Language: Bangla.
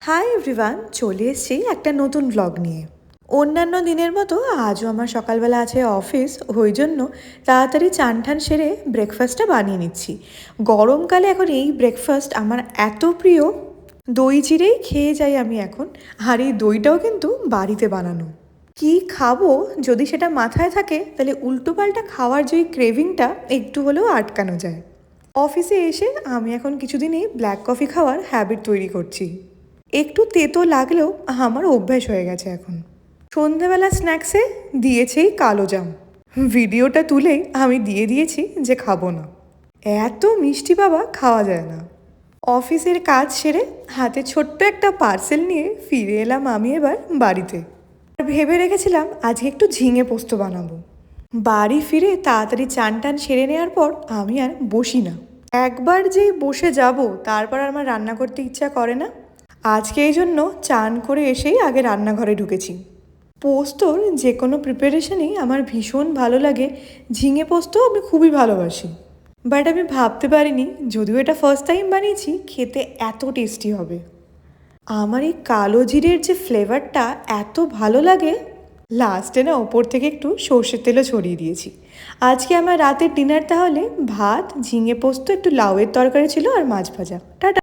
হাই এভরিওয়ান, চলে এসেছি একটা নতুন ব্লগ নিয়ে। অন্যান্য দিনের মতো আজও আমার সকালবেলা আছে অফিস, ওই জন্য তাড়াতাড়ি চান ঠান সেরে ব্রেকফাস্টটা বানিয়ে নিচ্ছি। গরমকালে এখন এই ব্রেকফাস্ট আমার এত প্রিয়, দই চিড়েই খেয়ে যাই আমি এখন। আর এই দইটাও কিন্তু বাড়িতে বানানো। কি খাবো যদি সেটা মাথায় থাকে, তাহলে উল্টোপাল্টা খাওয়ার যে ক্রেভিংটা একটু হলেও আটকানো যায়। অফিসে এসে আমি এখন কিছুদিনই ব্ল্যাক কফি খাওয়ার হ্যাবিট তৈরি করছি। একটু তেতো লাগলেও আমার অভ্যাস হয়ে গেছে এখন। সন্ধেবেলা স্ন্যাক্সে দিয়েছেই কালো জাম। ভিডিওটা তুলেই আমি দিয়ে দিয়েছি যে খাবো না। এত মিষ্টি বাবা খাওয়া যায় না। অফিসের কাজ সেরে হাতে ছোট্ট একটা পার্সেল নিয়ে ফিরে এলাম আমি এবার বাড়িতে। ভেবে রেখেছিলাম আজকে একটু ঝিঙে পোস্ত বানাবো। বাড়ি ফিরে তাড়াতাড়ি চান টান সেরে নেওয়ার পর আমি আর বসি না। একবার যেই বসে যাব তারপর আর আমার রান্না করতে ইচ্ছা করে না। আজকে এই জন্য চান করে এসেই আগে রান্নাঘরে ঢুকেছি। পোস্তর যে কোনো প্রিপারেশনই আমার ভীষণ ভালো লাগে। ঝিঙে পোস্ত আমি খুবই ভালোবাসি, বাট আমি ভাবতে পারিনি, যদিও এটা ফার্স্ট টাইম বানিয়েছি, খেতে এত টেস্টি হবে। আমার এই কালো জিরের যে ফ্লেভারটা এত ভালো লাগে, লাস্টে না ওপর থেকে একটু সর্ষের তেলও ছড়িয়ে দিয়েছি। আজকে আমার রাতের ডিনার তাহলে ভাত, ঝিঙে পোস্ত, একটু লাউয়ের তরকারি ছিল আর মাছ ভাজা। টাটা।